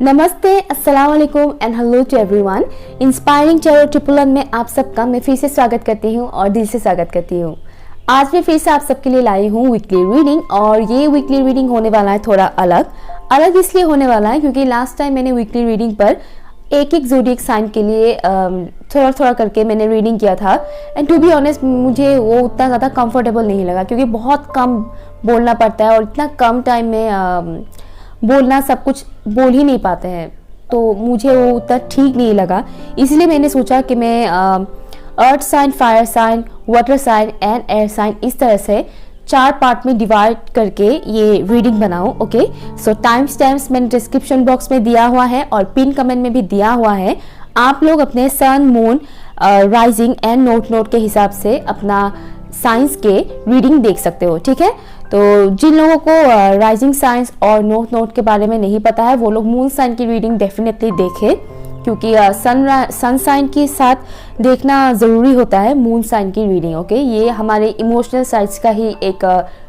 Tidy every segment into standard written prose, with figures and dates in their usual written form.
नमस्ते, अस्सलाम वालेकुम and hello to everyone. Inspiring चैरो ट्रिपल वन में आप सबका मैं फिर से स्वागत करती हूँ और दिल से स्वागत करती हूँ। आज मैं फिर से आप सबके लिए लाई हूँ वीकली रीडिंग, और ये वीकली रीडिंग होने वाला है थोड़ा अलग इसलिए होने वाला है क्योंकि लास्ट टाइम मैंने वीकली रीडिंग पर एक ज़ोडिएक साइन के लिए थोड़ा करके मैंने रीडिंग किया था। एंड टू बी ऑनेस्ट मुझे वो उतना ज़्यादा कंफर्टेबल नहीं लगा क्योंकि बहुत कम बोलना पड़ता है और इतना कम टाइम में बोलना सब कुछ बोल ही नहीं पाते हैं, तो मुझे वो उतना ठीक नहीं लगा। इसलिए मैंने सोचा कि मैं earth sign, fire sign, water sign and air sign इस तरह से 4 पार्ट में डिवाइड करके ये रीडिंग बनाऊं। ओके, सो टाइम स्टैम्प्स मैंने डिस्क्रिप्शन बॉक्स में दिया हुआ है और पिन कमेंट में भी दिया हुआ है। आप लोग अपने सन, मून, राइजिंग एंड नोट के हिसाब से अपना साइंस के रीडिंग देख सकते हो। ठीक है, तो जिन लोगों को राइजिंग साइंस और नोट के बारे में नहीं पता है वो लोग मून साइन की रीडिंग डेफिनेटली देखें, क्योंकि सन साइन के साथ देखना ज़रूरी होता है मून साइन की रीडिंग। ओके, ये हमारे इमोशनल साइड्स का ही एक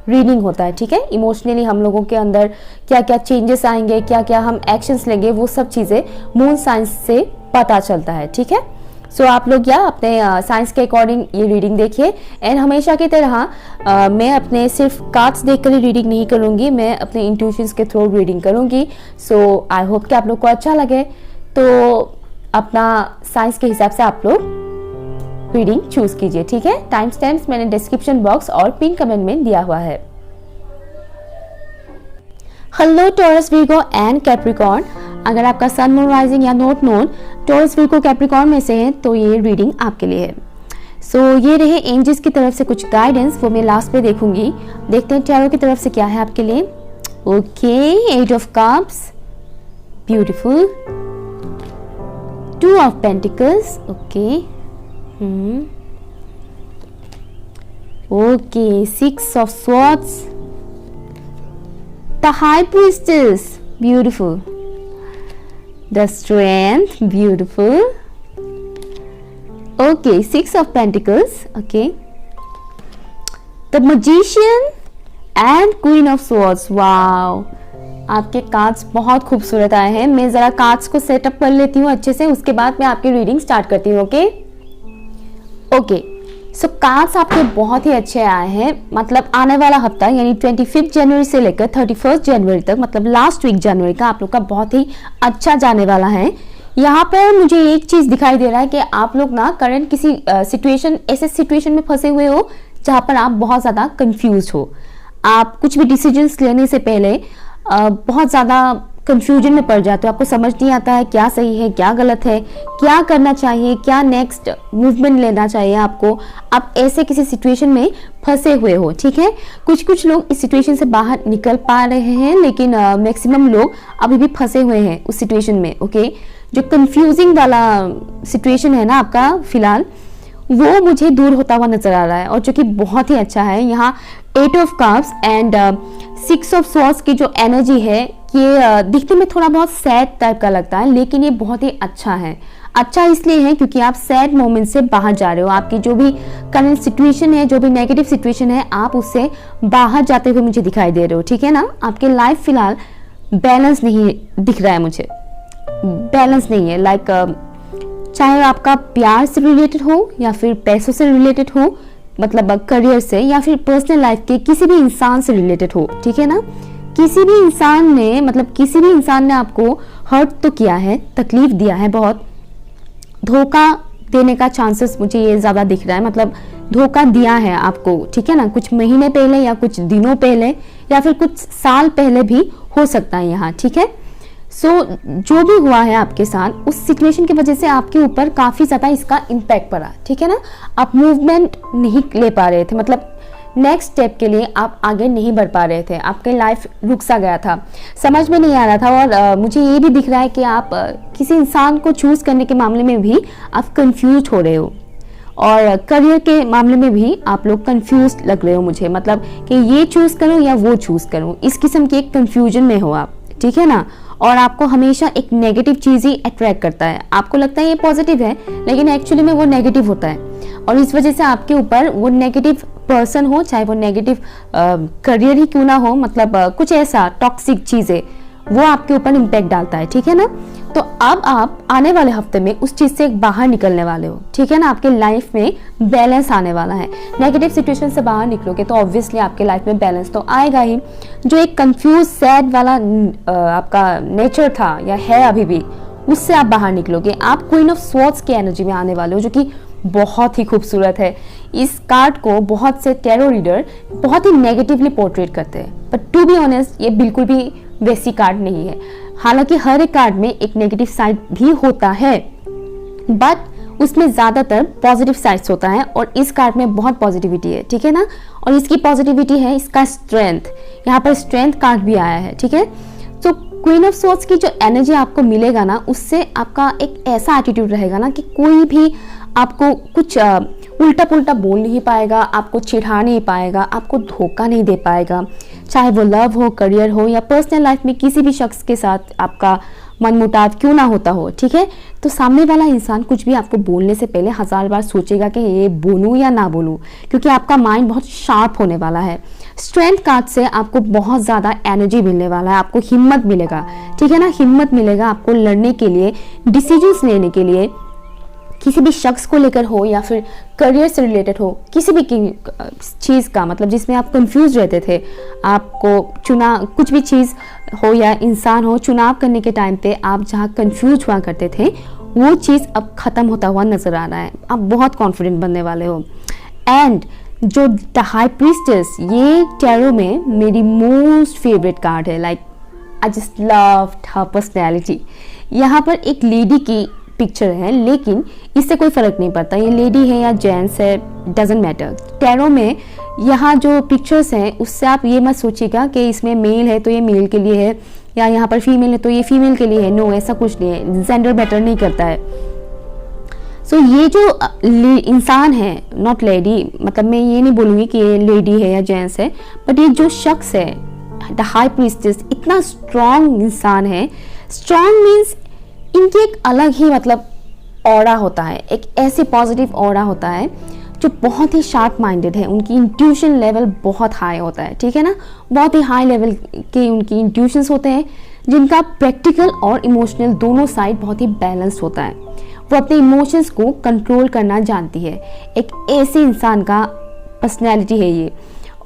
रीडिंग होता है। ठीक है, इमोशनली हम लोगों के अंदर क्या क्या चेंजेस आएंगे, क्या क्या हम एक्शंस लेंगे, वो सब चीज़ें मून साइंस से पता चलता है। ठीक है, सो आप लोग या अपने साइंस के अकॉर्डिंग ये रीडिंग देखिए। एंड हमेशा की तरह मैं अपने सिर्फ कार्ड्स देखकर ही रीडिंग नहीं करूँगी, मैं अपने इंट्यूशंस के थ्रू रीडिंग करूँगी। सो आई होप कि आप लोग को अच्छा लगे, तो अपना साइंस के हिसाब से आप लोग रीडिंग चूज कीजिए। ठीक है, टाइम स्टैम्प्स मैंने डिस्क्रिप्शन बॉक्स और पिन कमेंट में दिया हुआ है। Hello Taurus, Virgo and Capricorn, अगर आपका सन, मून, राइजिंग या नोट टॉरस, वीगो, कैप्रिकॉर्न में से है तो ये रीडिंग आपके लिए है। सो ये रहे एंजल्स की तरफ से कुछ गाइडेंस, वो मैं लास्ट में देखूंगी। देखते हैं टैरो की तरफ से क्या है आपके लिए। Okay, 8 of cups, beautiful, 2 of pentacles, okay, okay, 6 of swords, the high priestess, beautiful, the strength, beautiful, okay, 6 of pentacles, okay, the magician and queen of swords, wow, आपके कार्ड्स बहुत खूबसूरत आए हैं। मैं जरा कार्ड्स को सेटअप कर लेती हूँ अच्छे से, उसके बाद मैं आपकी रीडिंग स्टार्ट करती हूँ। ओके, सो कार्ड्स आपके बहुत ही अच्छे आए हैं। मतलब आने वाला हफ्ता यानी 25 जनवरी से लेकर 31 जनवरी तक, मतलब लास्ट वीक जनवरी का आप लोग का बहुत ही अच्छा जाने वाला है। यहाँ पर मुझे एक चीज़ दिखाई दे रहा है कि आप लोग ना करंट किसी ऐसे सिचुएशन में फंसे हुए हो जहाँ पर आप बहुत ज़्यादा कंफ्यूज हो। आप कुछ भी डिसीजंस लेने से पहले बहुत ज़्यादा कंफ्यूजन में पड़ जाते हो, आपको समझ नहीं आता है क्या सही है क्या गलत है, क्या करना चाहिए, क्या नेक्स्ट मूवमेंट लेना चाहिए आपको। आप ऐसे किसी सिचुएशन में फंसे हुए हो। ठीक है, कुछ लोग इस सिचुएशन से बाहर निकल पा रहे हैं, लेकिन मैक्सिमम लोग अभी भी फंसे हुए हैं उस सिचुएशन में। ओके, जो कंफ्यूजिंग वाला सिचुएशन है ना आपका फिलहाल, वो मुझे दूर होता हुआ नजर आ रहा है, और जो कि बहुत ही अच्छा है। यहाँ 8 of cups and 6 of swords की जो एनर्जी है, ये दिखने में थोड़ा बहुत सैड टाइप का लगता है, लेकिन ये बहुत ही अच्छा है। अच्छा इसलिए है क्योंकि आप सैड मोमेंट से बाहर जा रहे हो। आपकी जो भी करंट सिचुएशन है, जो भी नेगेटिव सिचुएशन है, आप उससे बाहर जाते हुए मुझे दिखाई दे रहे हो। ठीक है ना, आपके लाइफ फिलहाल बैलेंस नहीं दिख रहा है मुझे, बैलेंस नहीं है। लाइक चाहे आपका प्यार से रिलेटेड हो या फिर पैसों से रिलेटेड हो, मतलब करियर से, या फिर पर्सनल लाइफ के किसी भी इंसान से रिलेटेड हो। ठीक है ना, किसी भी इंसान ने आपको हर्ट तो किया है, तकलीफ दिया है, बहुत धोखा देने का चांसेस मुझे ये ज़्यादा दिख रहा है। मतलब धोखा दिया है आपको, ठीक है ना, कुछ महीने पहले या कुछ दिनों पहले या फिर कुछ साल पहले भी हो सकता है यहाँ। ठीक है, सो जो भी हुआ है आपके साथ, उस सिचुएशन की वजह से आपके ऊपर काफ़ी ज़्यादा इसका इम्पैक्ट पड़ा। ठीक है ना, आप मूवमेंट नहीं ले पा रहे थे, मतलब नेक्स्ट स्टेप के लिए आप आगे नहीं बढ़ पा रहे थे, आपके लाइफ रुक सा गया था, समझ में नहीं आ रहा था। और मुझे ये भी दिख रहा है कि आप किसी इंसान को चूज़ करने के मामले में भी आप कंफ्यूज हो रहे हो, और करियर के मामले में भी आप लोग कंफ्यूज लग रहे हो मुझे, मतलब कि ये चूज़ करूँ या वो चूज़ करूँ, इस किस्म के एक कंफ्यूजन में हो आप। ठीक है ना, और आपको हमेशा एक नेगेटिव चीज़ ही अट्रैक्ट करता है। आपको लगता है ये पॉजिटिव है, लेकिन एक्चुअली में वो नेगेटिव होता है, और इस वजह से आपके ऊपर वो नेगेटिव पर्सन हो, चाहे वो नेगेटिव करियर ही क्यों ना हो, मतलब कुछ ऐसा टॉक्सिक चीज़ें वो आपके ऊपर इम्पैक्ट डालता है, ठीक है ना। तो अब आप आने वाले हफ्ते में उस चीज से बाहर निकलने वाले हो, ठीक है ना। आपके लाइफ में बैलेंस आने वाला है। नेगेटिव सिचुएशन से बाहर निकलोगे तो ऑब्वियसली आपके लाइफ में बैलेंस तो आएगा ही। जो एक कंफ्यूज सैड वाला आपका नेचर था या है अभी भी, उससे आप बाहर निकलोगे। आप क्वीन ऑफ स्वॉर्ड्स की एनर्जी में आने वाले हो, जो कि बहुत ही खूबसूरत है। इस कार्ड को बहुत से टैरो रीडर बहुत ही नेगेटिवली पोर्ट्रेट करते हैं, बट टू बी ऑनेस्ट ये बिल्कुल भी वैसी कार्ड नहीं है। हालांकि हर एक कार्ड में एक नेगेटिव साइड भी होता है, बट उसमें ज्यादातर पॉजिटिव साइड्स होता है, और इस कार्ड में बहुत पॉजिटिविटी है, ठीक है ना। और इसकी पॉजिटिविटी है इसका स्ट्रेंथ, यहाँ पर स्ट्रेंथ कार्ड भी आया है, ठीक है। तो क्वीन ऑफ स्वॉर्ड्स की जो एनर्जी आपको मिलेगा ना, उससे आपका एक ऐसा एटीट्यूड रहेगा ना कि कोई भी आपको कुछ उल्टा पुल्टा बोल नहीं पाएगा, आपको चिढ़ा नहीं पाएगा, आपको धोखा नहीं दे पाएगा। चाहे वो लव हो, करियर हो, या पर्सनल लाइफ में किसी भी शख्स के साथ आपका मनमुटाव क्यों ना होता हो, ठीक है। तो सामने वाला इंसान कुछ भी आपको बोलने से पहले 1000 बार सोचेगा कि ये बोलूं या ना बोलूं, क्योंकि आपका माइंड बहुत शार्प होने वाला है। स्ट्रेंथ कार्ड से आपको बहुत ज़्यादा एनर्जी मिलने वाला है, आपको हिम्मत मिलेगा, ठीक है ना। हिम्मत मिलेगा आपको लड़ने के लिए, डिसीजंस लेने के लिए, किसी भी शख्स को लेकर हो या फिर करियर से रिलेटेड हो, किसी भी चीज़ का, मतलब जिसमें आप कंफ्यूज रहते थे, आपको कुछ भी चीज़ हो या इंसान हो, चुनाव करने के टाइम पे आप जहाँ कंफ्यूज हुआ करते थे, वो चीज़ अब ख़त्म होता हुआ नज़र आ रहा है। आप बहुत कॉन्फिडेंट बनने वाले हो। एंड जो द हाई प्रीस्टेस, ये टैरो में मेरी मोस्ट फेवरेट कार्ड है। Like I just loved her personality. यहाँ पर एक लेडी की पिक्चर है, लेकिन इससे कोई फर्क नहीं पड़ता ये लेडी है या जेंट्स है, डजेंट मैटर। टैरो में यहाँ जो पिक्चर्स हैं उससे आप ये मत सोचिएगा कि इसमें मेल है तो ये मेल के लिए है, या यहाँ पर फीमेल है तो ये फीमेल के लिए है। नो, ऐसा कुछ नहीं है, जेंडर मैटर नहीं करता है। सो ये जो इंसान है, नॉट लेडी, मतलब मैं ये नहीं बोलूँगी कि ये लेडी है या जेंट्स है, बट ये जो शख्स है द हाई प्रीस्टेस, इतना स्ट्रॉन्ग इंसान है। स्ट्रॉन्ग मीन्स इनकी एक अलग ही मतलब ऑरा होता है, एक ऐसे पॉजिटिव ऑरा होता है जो बहुत ही शार्प माइंडेड है। उनकी इंट्यूशन लेवल बहुत हाई होता है, ठीक है ना। बहुत ही हाई लेवल के उनकी इंट्यूशंस होते हैं, जिनका प्रैक्टिकल और इमोशनल दोनों साइड बहुत ही बैलेंस होता है। वो अपने इमोशंस को कंट्रोल करना जानती है। एक ऐसे इंसान का पर्सनैलिटी है ये।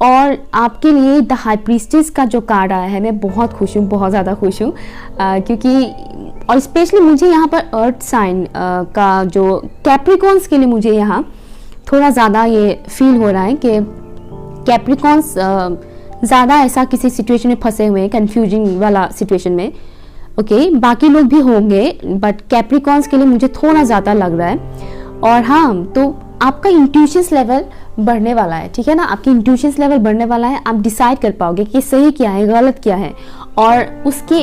और आपके लिए द हाई प्रीस्टेस का जो कार्ड आया है, मैं बहुत खुश हूँ, बहुत ज़्यादा खुश हूँ, क्योंकि और स्पेशली मुझे यहाँ पर अर्थ साइन का जो कैप्रिकॉन्स के लिए मुझे यहाँ थोड़ा ज़्यादा ये फील हो रहा है कि कैप्रिकॉन्स ज़्यादा ऐसा किसी सिचुएशन में फंसे हुए हैं, कन्फ्यूजिंग वाला सिचुएशन में। ओके, बाकी लोग भी होंगे, बट कैप्रिकॉन्स के लिए मुझे थोड़ा ज़्यादा लग रहा है। और हाँ, तो आपका इंट्यूशंस लेवल बढ़ने वाला है, ठीक है ना। आपकी इंट्यूशंस लेवल बढ़ने वाला है। आप डिसाइड कर पाओगे कि सही क्या है, गलत क्या है, और उसके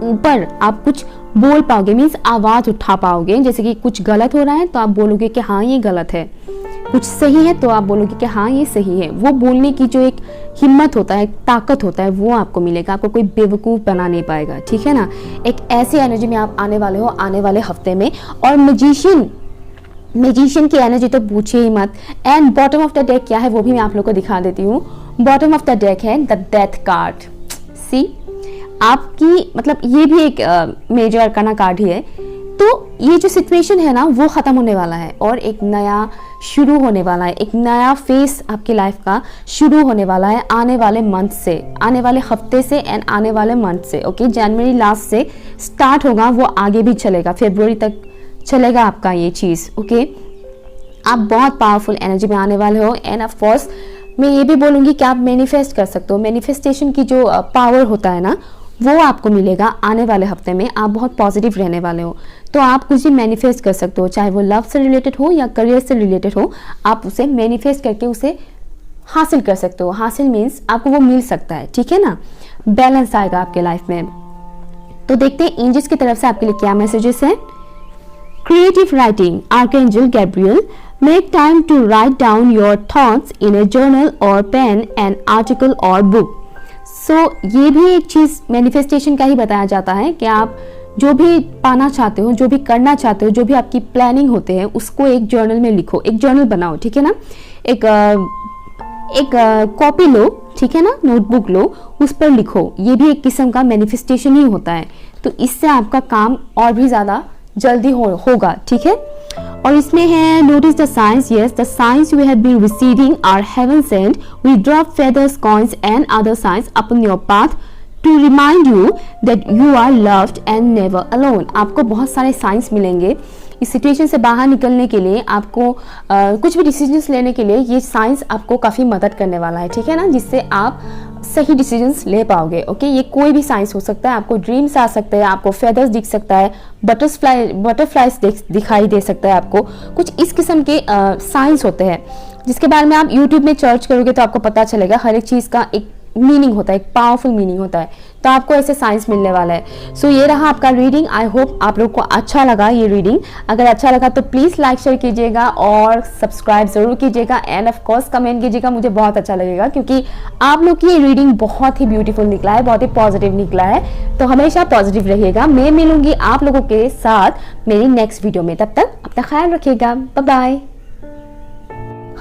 ऊपर आप कुछ बोल पाओगे, मीन्स आवाज़ उठा पाओगे। जैसे कि कुछ गलत हो रहा है तो आप बोलोगे कि हाँ ये गलत है, कुछ सही है तो आप बोलोगे कि हाँ ये सही है। वो बोलने की जो एक हिम्मत होता है, ताकत होता है, वो आपको मिलेगा। आपको कोई बेवकूफ़ बना नहीं पाएगा, ठीक है ना। एक ऐसी एनर्जी में आप आने वाले हो आने वाले हफ्ते में। और मैजिशियन की एनर्जी तो पूछिए ही मत। And bottom of the deck क्या है वो भी मैं आप लोग को दिखा देती हूँ। बॉटम ऑफ द डेक है द डेथ कार्ड। सी, आपकी मतलब ये भी एक मेजर अरकाना कार्ड ही है। तो ये जो सिचुएशन है ना, वो ख़त्म होने वाला है और एक नया शुरू होने वाला है। एक नया फेस आपकी लाइफ का शुरू होने वाला है आने वाले मंथ से, आने वाले हफ्ते से एंड आने वाले मंथ से। ओके, जनवरी लास्ट से स्टार्ट होगा, वो आगे भी चलेगा, फरवरी तक चलेगा आपका ये चीज़। ओके, आप बहुत पावरफुल एनर्जी में आने वाले हो। एंड ऑफ कोर्स मैं ये भी बोलूँगी कि आप मैनिफेस्ट कर सकते हो। मैनिफेस्टेशन की जो पावर होता है ना, वो आपको मिलेगा आने वाले हफ्ते में। आप बहुत पॉजिटिव रहने वाले हो, तो आप कुछ भी मैनिफेस्ट कर सकते हो, चाहे वो लव से रिलेटेड हो या करियर से रिलेटेड हो। आप उसे मैनिफेस्ट करके उसे हासिल कर सकते हो। हासिल मीन्स आपको वो मिल सकता है, ठीक है ना। बैलेंस आएगा आपके लाइफ में। तो देखते हैं एंजल्स की तरफ से आपके लिए क्या मैसेजेस हैं। Creative writing, archangel Gabriel, make time to write down your thoughts in a journal और पेन एंड आर्टिकल और बुक। सो ये भी एक चीज़ मैनिफेस्टेशन का ही बताया जाता है कि आप जो भी पाना चाहते हो, जो भी करना चाहते हो, जो भी आपकी प्लानिंग होते हैं, उसको एक जर्नल में लिखो, एक जर्नल बनाओ, ठीक है ना। एक कॉपी लो, ठीक है ना, नोटबुक लो, उस पर लिखो। ये भी एक किस्म का मैनिफेस्टेशन ही होता है। तो इससे आपका काम और भी ज़्यादा जल्दी होगा, ठीक है। और इसमें है notice the signs, yes the signs we have been receiving are heaven sent, we drop feathers, coins and other signs upon your path to remind you that you are loved and never alone. आपको बहुत सारे science मिलेंगे इस situation से बाहर निकलने के लिए। आपको कुछ भी डिसीजंस लेने के लिए ये साइंस आपको काफ़ी मदद करने वाला है, ठीक है ना, जिससे आप सही डिसीजंस ले पाओगे। ओके, ये कोई भी साइंस हो सकता है। आपको ड्रीम्स आ सकते हैं, आपको फेदर्स दिख सकता है, बटरफ्लाइज दिखाई दे सकता है आपको। कुछ इस किस्म के साइंस होते हैं जिसके बारे में आप यूट्यूब में सर्च करोगे तो आपको पता चलेगा। हर एक चीज़ का एक मीनिंग होता है, एक पावरफुल मीनिंग होता है। तो आपको ऐसे साइंस मिलने वाला है। सो ये रहा आपका रीडिंग। आई होप आप लोग को अच्छा लगा ये रीडिंग। अगर अच्छा लगा तो प्लीज़ लाइक शेयर कीजिएगा और सब्सक्राइब ज़रूर कीजिएगा एंड ऑफ कोर्स कमेंट कीजिएगा। मुझे बहुत अच्छा लगेगा क्योंकि आप लोग की ये रीडिंग बहुत ही ब्यूटीफुल निकला है, बहुत ही पॉजिटिव निकला है। तो हमेशा पॉजिटिव रहिएगा। मैं मिलूंगी आप लोगों के साथ मेरी नेक्स्ट वीडियो में। तब तक अपना ख्याल रखिएगा। Bye bye.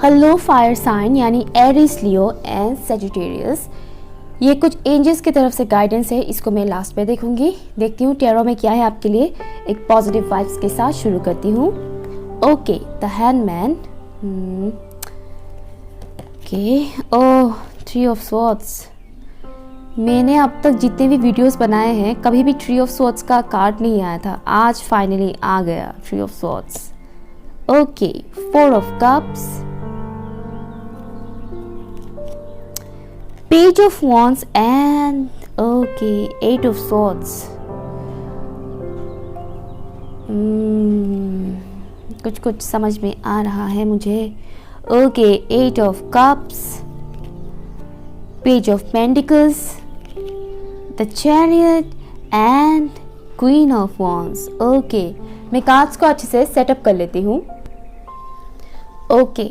Hello fire sign यानी एरीज, लियो एंड सेजिटेरियस, ये कुछ एंजल्स की तरफ से गाइडेंस है। इसको मैं लास्ट में देखती हूँ टैरो में क्या है आपके लिए। एक पॉजिटिव वाइब्स के साथ शुरू करती हूँ। Okay, the handman, okay, oh, 3 of swords. मैंने अब तक जितने भी वीडियोस बनाए हैं कभी भी 3 ऑफ स्वॉर्ड्स का कार्ड नहीं आया था। आज फाइनली आ गया 3 of swords. Okay, 4 of cups, Page of Wands and okay, 8 of Swords. कुछ कुछ समझ में आ रहा है मुझे। Okay, 8 of Cups, Page of Pentacles, the Chariot and Queen of Wands. Okay, मैं कार्ड्स को अच्छे से सेटअप कर लेती हूँ। ओके,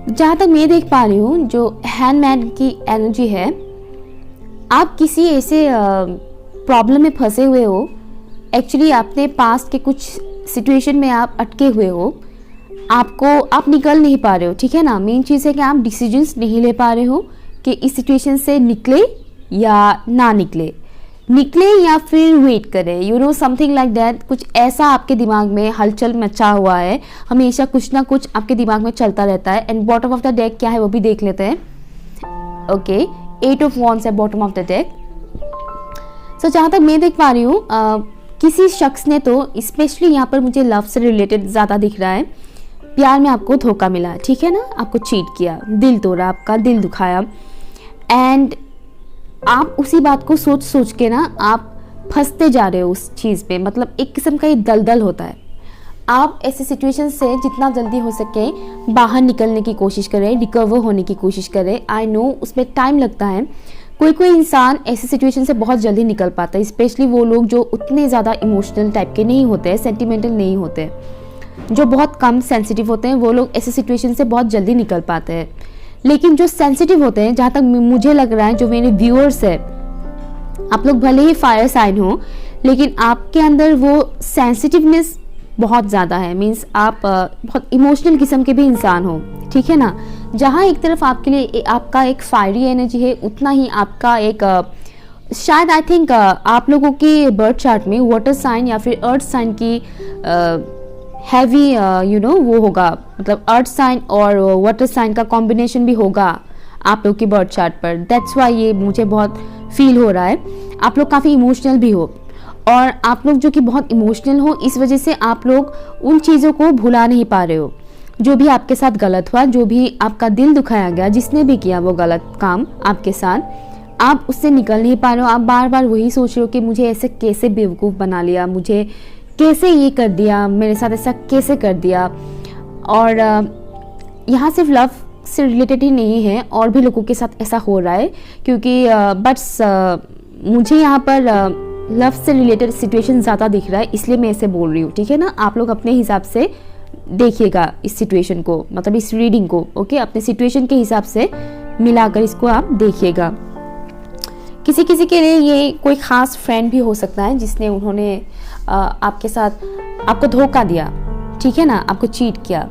जहाँ तक मैं देख पा रही हूँ जो हैंडमैन की एनर्जी है, आप किसी ऐसे प्रॉब्लम में फंसे हुए हो। एक्चुअली आपने पास्ट के कुछ सिचुएशन में आप अटके हुए हो, आप निकल नहीं पा रहे हो, ठीक है ना। मेन चीज़ है कि आप डिसीजंस नहीं ले पा रहे हो कि इस सिचुएशन से निकले या ना निकले या फिर वेट करें, you know something like that. कुछ ऐसा आपके दिमाग में हलचल मचा हुआ है। हमेशा कुछ ना कुछ आपके दिमाग में चलता रहता है। And bottom of the deck क्या है वो भी देख लेते हैं। ओके, 8 ऑफ वॉन्ड्स है बॉटम ऑफ द डेक। सो जहाँ तक मैं देख पा रही हूँ किसी शख्स ने, तो स्पेशली यहाँ पर मुझे लव से रिलेटेड ज़्यादा दिख रहा है, प्यार में आपको धोखा मिला, ठीक है ना। आपको चीट किया, दिल तोड़ा, आपका दिल दुखाया एंड आप उसी बात को सोच के ना आप फंसते जा रहे हो उस चीज़ पे। मतलब एक किस्म का ये दलदल होता है। आप ऐसे सिचुएशन से जितना जल्दी हो सके बाहर निकलने की कोशिश करें, रिकवर होने की कोशिश करें। आई नो उसमें टाइम लगता है। कोई इंसान ऐसे सिचुएशन से बहुत जल्दी निकल पाता है, स्पेशली वो लोग जो उतने ज़्यादा इमोशनल टाइप के नहीं होते हैं, सेंटिमेंटल नहीं होते हैं, जो बहुत कम सेंसिटिव होते हैं, वो लोग ऐसे सिचुएशन से बहुत जल्दी निकल पाते हैं। लेकिन जो सेंसिटिव होते हैं, जहाँ तक मुझे लग रहा है, जो मेरे व्यूअर्स है, आप लोग भले ही फायर साइन हो लेकिन आपके अंदर वो सेंसिटिवनेस बहुत ज़्यादा है। मीन्स आप बहुत इमोशनल किस्म के भी इंसान हो, ठीक है ना। जहाँ एक तरफ आपके लिए आपका एक फायरी एनर्जी है, उतना ही आपका एक शायद आई थिंक आप लोगों के बर्थ चार्ट में वाटर साइन या फिर अर्थ साइन की हैवी यू नो वो होगा। मतलब अर्थ साइन और वाटर साइन का कॉम्बिनेशन भी होगा आप लोग के बर्थ चार्ट पर। दैट्स वाई ये मुझे बहुत फील हो रहा है। आप लोग काफ़ी इमोशनल भी हो, और आप लोग जो कि बहुत इमोशनल हो, इस वजह से आप लोग उन चीज़ों को भुला नहीं पा रहे हो जो भी आपके साथ गलत हुआ, जो भी आपका दिल दुखाया गया, जिसने भी किया वो गलत काम आपके साथ, आप उससे निकल नहीं पा रहे हो। आप बार बार वही सोच रहे हो कि मुझे ऐसे कैसे बेवकूफ़ बना लिया, मुझे कैसे ये कर दिया, मेरे साथ ऐसा कैसे कर दिया। और यहाँ सिर्फ लव से रिलेटेड ही नहीं है, और भी लोगों के साथ ऐसा हो रहा है, क्योंकि बट्स मुझे यहाँ पर लव से रिलेटेड सिचुएशन ज़्यादा दिख रहा है, इसलिए मैं ऐसे बोल रही हूँ, ठीक है ना। आप लोग अपने हिसाब से देखिएगा इस सिचुएशन को, मतलब इस रीडिंग को, ओके, अपने सिचुएशन के हिसाब से मिलाकर इसको आप देखिएगा। किसी किसी के लिए ये कोई ख़ास फ्रेंड भी हो सकता है जिसने उन्होंने आपके साथ आपको धोखा दिया, ठीक है ना, आपको चीट किया।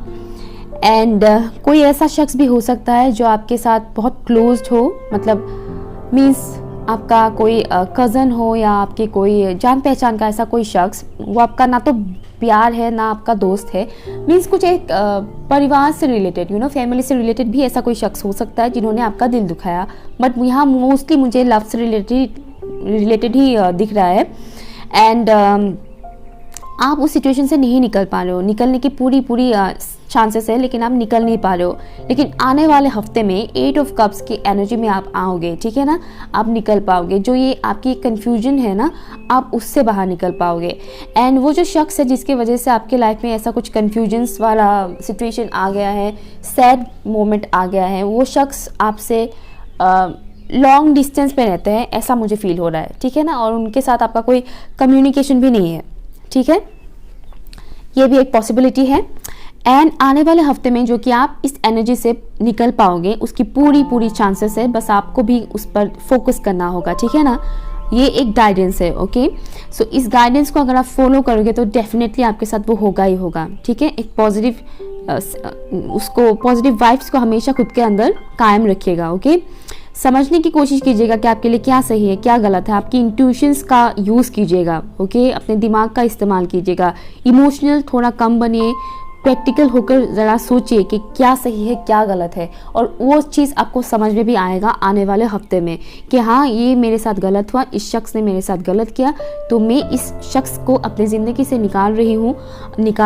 एंड कोई ऐसा शख्स भी हो सकता है जो आपके साथ बहुत क्लोज्ड हो, मतलब मीन्स आपका कोई कज़न हो या आपके कोई जान पहचान का ऐसा कोई शख्स, वो आपका ना तो प्यार है ना आपका दोस्त है, मीन्स कुछ एक परिवार से रिलेटेड, फैमिली से रिलेटेड भी ऐसा कोई शख्स हो सकता है जिन्होंने आपका दिल दुखाया। बट यहाँ मोस्टली मुझे लव से रिलेटेड ही दिख रहा है। एंड आप उस सिचुएशन से नहीं निकल पा रहे हो, निकलने की पूरी चांसेस है, लेकिन आप निकल नहीं पा रहे हो। लेकिन आने वाले हफ्ते में 8 ऑफ कप्स की एनर्जी में आप आओगे, ठीक है ना, आप निकल पाओगे। जो ये आपकी कन्फ्यूजन है ना, आप उससे बाहर निकल पाओगे। एंड वो जो शख्स है जिसकी वजह से आपके लाइफ में ऐसा कुछ कन्फ्यूजन्स वाला सिचुएशन आ गया है, सैड मोमेंट आ गया है, वो शख्स आपसे लॉन्ग डिस्टेंस पे रहते हैं, ऐसा मुझे फील हो रहा है, ठीक है ना, और उनके साथ आपका कोई कम्युनिकेशन भी नहीं है, ठीक है, ये भी एक पॉसिबिलिटी है। एंड आने वाले हफ्ते में जो कि आप इस एनर्जी से निकल पाओगे, उसकी पूरी चांसेस है, बस आपको भी उस पर फोकस करना होगा, ठीक है ना। ये एक गाइडेंस है, ओके। सो इस गाइडेंस को अगर आप फॉलो करोगे तो डेफिनेटली आपके साथ वो होगा ही होगा, ठीक है। एक पॉजिटिव वाइब्स को हमेशा खुद के अंदर कायम रखिएगा, ओके। समझने की कोशिश कीजिएगा कि आपके लिए क्या सही है क्या गलत है, आपकी इंट्यूशंस का यूज़ कीजिएगा, ओके। अपने दिमाग का इस्तेमाल कीजिएगा, इमोशनल थोड़ा कम बनिए, प्रैक्टिकल होकर ज़रा सोचिए कि क्या सही है क्या गलत है, और वो चीज़ आपको समझ में भी आएगा आने वाले हफ्ते में कि हाँ ये मेरे साथ गलत हुआ, इस शख्स ने मेरे साथ गलत किया, तो मैं इस शख्स को अपनी ज़िंदगी से निकाल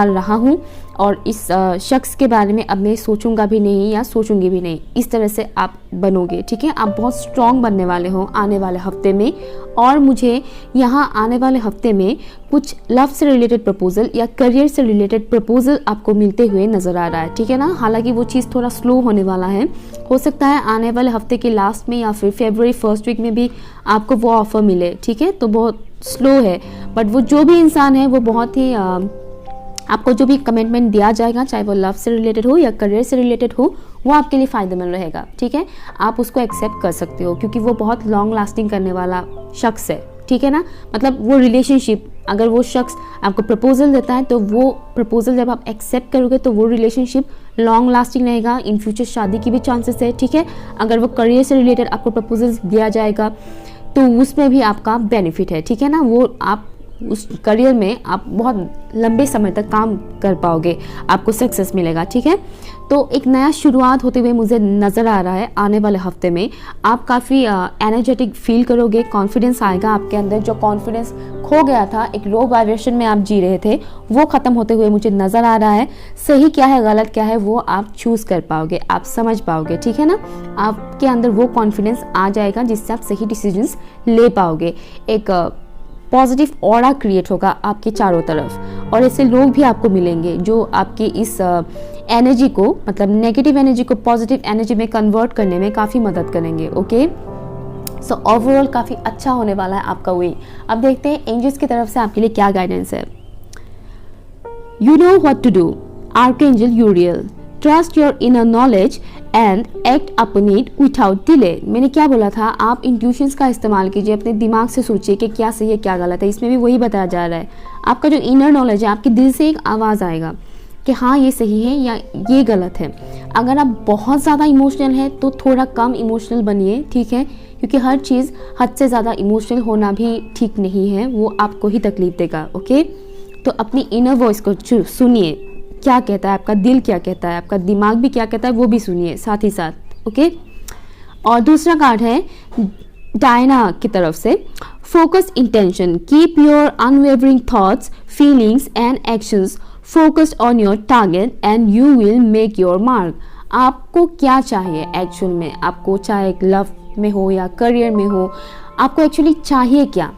रहा हूँ, और इस शख्स के बारे में अब मैं सोचूंगा भी नहीं या सोचूंगी भी नहीं। इस तरह से आप बनोगे, ठीक है। आप बहुत स्ट्रॉन्ग बनने वाले हो आने वाले हफ्ते में। और मुझे यहाँ आने वाले हफ्ते में कुछ लव से रिलेटेड प्रपोजल या करियर से रिलेटेड प्रपोजल आपको मिलते हुए नज़र आ रहा है, ठीक है ना। हालांकि वो चीज़ थोड़ा स्लो होने वाला है, हो सकता है आने वाले हफ्ते के लास्ट में या फिर फरवरी फर्स्ट वीक में भी आपको वो ऑफर मिले, ठीक है। तो बहुत स्लो है, बट वो जो भी इंसान है वो बहुत ही आपको जो भी कमिटमेंट दिया जाएगा, चाहे वो लव से रिलेटेड हो या करियर से रिलेटेड हो, वो आपके लिए फ़ायदेमंद रहेगा, ठीक है। आप उसको एक्सेप्ट कर सकते हो क्योंकि वो बहुत लॉन्ग लास्टिंग करने वाला शख्स है, ठीक है ना। मतलब वो रिलेशनशिप, अगर वो शख्स आपको प्रपोजल देता है तो वो प्रपोजल जब आप एक्सेप्ट करोगे तो वो रिलेशनशिप लॉन्ग लास्टिंग रहेगा, इन फ्यूचर शादी की भी चांसेस है, ठीक है। अगर वो करियर से रिलेटेड आपको प्रपोजल दिया जाएगा तो उसमें भी आपका बेनिफिट है, ठीक है ना। वो आप उस करियर में आप बहुत लंबे समय तक काम कर पाओगे, आपको सक्सेस मिलेगा, ठीक है। तो एक नया शुरुआत होते हुए मुझे नज़र आ रहा है आने वाले हफ्ते में। आप काफ़ी एनर्जेटिक फील करोगे, कॉन्फिडेंस आएगा आपके अंदर। जो कॉन्फिडेंस खो गया था, एक लो वाइब्रेशन में आप जी रहे थे, वो ख़त्म होते हुए मुझे नज़र आ रहा है। सही क्या है गलत क्या है वो आप चूज़ कर पाओगे, आप समझ पाओगे, ठीक है ना। आपके अंदर वो कॉन्फिडेंस आ जाएगा जिससे आप सही डिसीजंस ले पाओगे। एक पॉजिटिव ऑरा क्रिएट होगा आपके चारों तरफ, और ऐसे लोग भी आपको मिलेंगे जो आपकी इस एनर्जी को, मतलब नेगेटिव एनर्जी को पॉजिटिव एनर्जी में कन्वर्ट करने में काफ़ी मदद करेंगे, ओके। सो ओवरऑल काफ़ी अच्छा होने वाला है आपका वीक। अब देखते हैं एंजल्स की तरफ से आपके लिए क्या गाइडेंस है। You know what to do, archangel Uriel, trust your inner knowledge and act upon it without delay. मैंने क्या बोला था, आप इंट्यूशंस का इस्तेमाल कीजिए, अपने दिमाग से सोचिए कि क्या सही है क्या गलत है। इसमें भी वही बताया जा रहा है, आपका जो इनर नॉलेज है, आपके दिल से एक आवाज़ आएगा कि हाँ ये सही है या ये गलत है। अगर आप बहुत ज़्यादा इमोशनल है तो थोड़ा कम इमोशनल बनिए, ठीक है, क्योंकि हर चीज़ हद से ज़्यादा इमोशनल होना भी ठीक नहीं है, वो आपको ही तकलीफ देगा, ओके। तो अपनी इनर वॉइस को सुनिए, क्या कहता है आपका दिल, क्या कहता है आपका दिमाग भी क्या कहता है वो भी सुनिए साथ ही साथ, ओके। और दूसरा कार्ड है डायना की तरफ से, focus intention, keep your unwavering thoughts, feelings and actions focused on your target and you will make your mark. आपको क्या चाहिए एक्चुअल में, आपको चाहे लव में हो या करियर में हो, आपको एक्चुअली चाहिए क्या।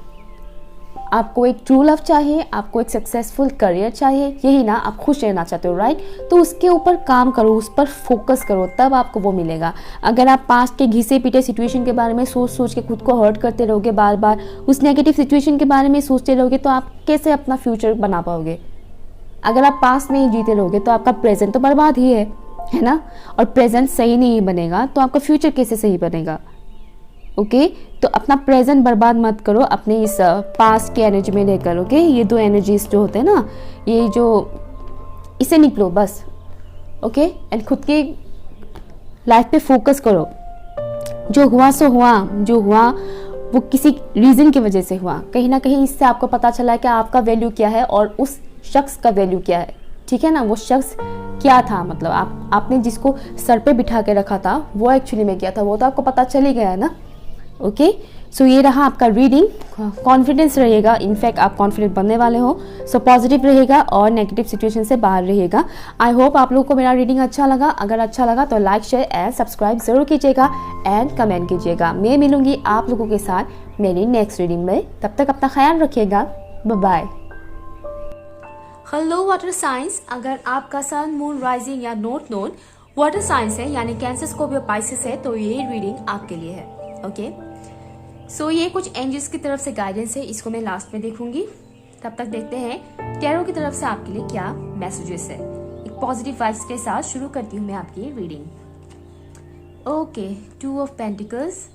आपको एक ट्रू लव चाहिए, आपको एक सक्सेसफुल करियर चाहिए, यही ना, आप खुश रहना चाहते हो, राइट। तो उसके ऊपर काम करो, उस पर फोकस करो, तब आपको वो मिलेगा। अगर आप पास्ट के घिसे पीटे सिचुएशन के बारे में सोच सोच के खुद को हर्ट करते रहोगे, बार बार उस नेगेटिव सिचुएशन के बारे में सोचते रहोगे, तो आप कैसे अपना फ्यूचर बना पाओगे। अगर आप पास्ट में ही जीते रहोगे तो आपका प्रेजेंट तो बर्बाद ही है ना। और प्रेजेंट सही नहीं बनेगा तो आपका फ्यूचर कैसे सही बनेगा, ओके। तो अपना प्रेजेंट बर्बाद मत करो अपने इस पास्ट की एनर्जी में लेकर, ओके। ये दो एनर्जीज जो होते हैं ना, ये जो इससे निकलो बस, ओके, एंड खुद की लाइफ पे फोकस करो। जो हुआ सो हुआ, जो हुआ वो किसी रीजन की वजह से हुआ। कहीं ना कहीं इससे आपको पता चला कि आपका वैल्यू क्या है और उस शख्स का वैल्यू क्या है। ठीक है ना, वो शख्स क्या था, मतलब आपने जिसको सर पे बिठा के रखा था वो एक्चुअली में क्या था, वो तो आपको पता चल ही गया ना। ओके, सो ये रहा आपका रीडिंग। कॉन्फिडेंस रहेगा, इनफैक्ट आप कॉन्फिडेंट बनने वाले हो। सो पॉजिटिव रहेगा और नेगेटिव सिचुएशन से बाहर रहेगा। आई होप आप लोगों को मेरा रीडिंग अच्छा लगा। अगर अच्छा लगा तो लाइक, शेयर एंड सब्सक्राइब जरूर कीजिएगा एंड कमेंट कीजिएगा। मैं मिलूंगी आप लोगों के साथ मेरी नेक्स्ट रीडिंग में। तब तक अपना ख्याल रखिएगा। Bye bye. Hello water signs, अगर आपका सन, मून, राइजिंग या नॉर्थ नोड वाटर साइंस है यानी कैंसर, स्कॉर्पियो, पाइसेस है तो ये रीडिंग आपके लिए है। ओके, सो ये कुछ एंजल्स की तरफ से गाइडेंस है, इसको मैं लास्ट में देखूंगी। तब तक देखते हैं टैरो की तरफ से आपके लिए क्या मैसेजेस है। एक पॉजिटिव वाइब्स के साथ शुरू करती हूँ मैं आपकी reading. Okay, 2 of pentacles,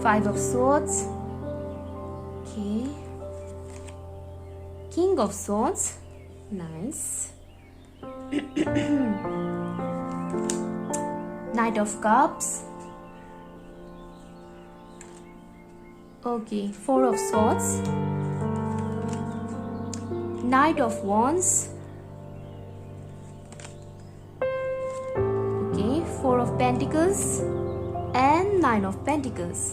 5 of swords, okay, King of Swords, nice, Knight of Cups, okay, 4 of Swords, Knight of Wands, okay, 4 of Pentacles and 9 of Pentacles,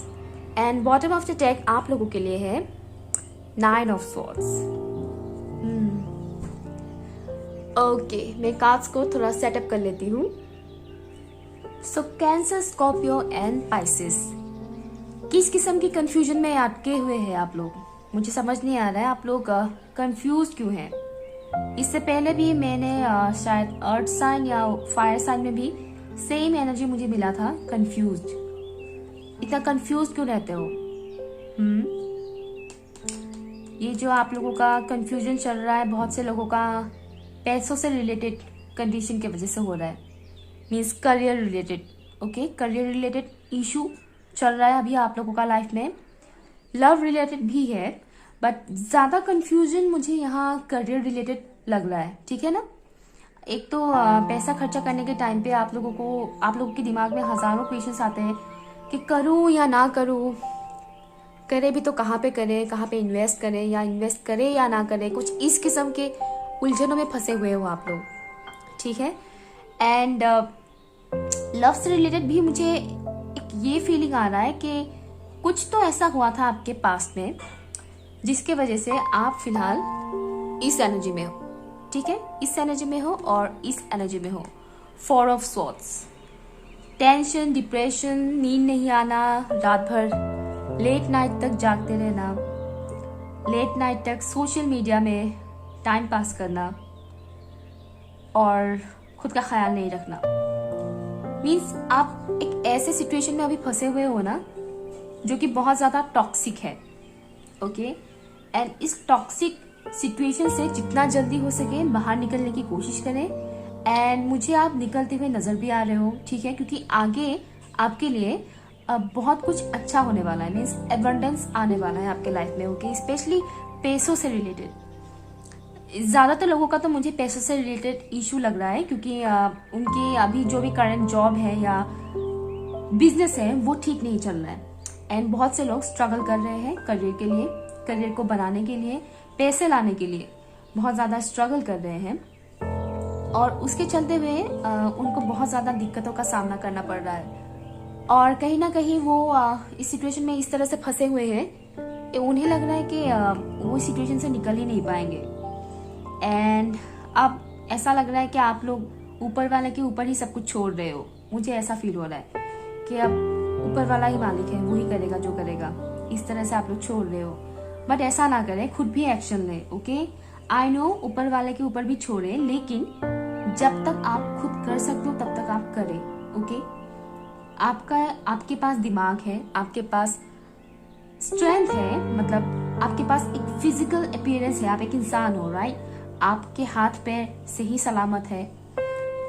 and bottom of the deck आप लोगों के लिए है 9 of Swords। Okay, मैं cards को थोड़ा setup कर लेती हूँ। सो कैंसर, स्कॉर्पियो एंड पाइसेस, किस किस्म की कंफ्यूजन में अटके हुए हैं आप लोग? मुझे समझ नहीं आ रहा है आप लोग कंफ्यूज क्यों हैं। इससे पहले भी मैंने शायद अर्थ साइन या फायर साइन में भी सेम एनर्जी मुझे मिला था, कंफ्यूज्ड। इतना कंफ्यूज क्यों रहते हो? ये जो आप लोगों का कंफ्यूजन चल रहा है, बहुत से लोगों का पैसों से रिलेटेड कंडीशन की वजह से हो रहा है, means career related. Okay, career related issue चल रहा है अभी आप लोगों का लाइफ में। लव रिलेटेड भी है, बट ज़्यादा कंफ्यूजन मुझे यहाँ करियर रिलेटेड लग रहा है। ठीक है ना, एक तो पैसा खर्चा करने के टाइम पे आप लोगों के दिमाग में हज़ारों क्वेश्चंस आते हैं कि करूँ या ना करूँ, करे भी तो कहाँ पे करें, कहाँ पे इन्वेस्ट करें, या इन्वेस्ट करें या ना करें, कुछ इस किस्म के उलझनों में फंसे हुए हो आप लोग। ठीक है, एंड लव से रिलेटेड भी मुझे एक ये फीलिंग आ रहा है कि कुछ तो ऐसा हुआ था आपके पास्ट में जिसके वजह से आप फिलहाल इस एनर्जी में हो। ठीक है, इस एनर्जी में हो और इस एनर्जी में हो। 4 ऑफ स्वॉर्ड्स, टेंशन, डिप्रेशन, नींद नहीं आना, रात भर लेट नाइट तक जागते रहना, लेट नाइट तक सोशल मीडिया में टाइम पास करना और खुद का ख्याल नहीं रखना। मीन्स आप एक ऐसे सिचुएशन में अभी फंसे हुए हो ना जो कि बहुत ज़्यादा टॉक्सिक है। ओके, एंड इस टॉक्सिक सिचुएशन से जितना जल्दी हो सके बाहर निकलने की कोशिश करें। एंड मुझे आप निकलते हुए नज़र भी आ रहे हो। ठीक है, क्योंकि आगे आपके लिए बहुत कुछ अच्छा होने वाला है, मीन्स एबंडेंस आने वाला है आपके लाइफ में। ओके, स्पेशली पैसों से रिलेटेड। ज़्यादातर लोगों का तो मुझे पैसों से रिलेटेड इशू लग रहा है, क्योंकि उनके अभी जो भी करंट जॉब है या बिजनेस है वो ठीक नहीं चल रहा है। एंड बहुत से लोग स्ट्रगल कर रहे हैं करियर के लिए, करियर को बनाने के लिए, पैसे लाने के लिए बहुत ज़्यादा स्ट्रगल कर रहे हैं, और उसके चलते हुए उनको बहुत ज़्यादा दिक्कतों का सामना करना पड़ रहा है। और कहीं ना कहीं वो इस सिचुएशन में इस तरह से फंसे हुए हैं, उन्हें लग रहा है कि वो इस सिचुएशन से निकल ही नहीं पाएंगे। एंड अब ऐसा लग रहा है कि आप लोग ऊपर वाले के ऊपर ही सब कुछ छोड़ रहे हो। मुझे ऐसा फील हो रहा है कि अब ऊपर वाला ही मालिक है, वो ही करेगा जो करेगा, इस तरह से आप लोग छोड़ रहे हो। बट ऐसा ना करें, खुद भी एक्शन लें। ओके, आई नो ऊपर वाले के ऊपर भी छोड़े, लेकिन जब तक आप खुद कर सकते हो तब तक आप करें। ओके, आपके पास दिमाग है, आपके पास स्ट्रेंथ है, मतलब आपके पास एक फिजिकल अपीयरेंस है, आप एक इंसान हो, राइट? आपके हाथ पैर सही सलामत है,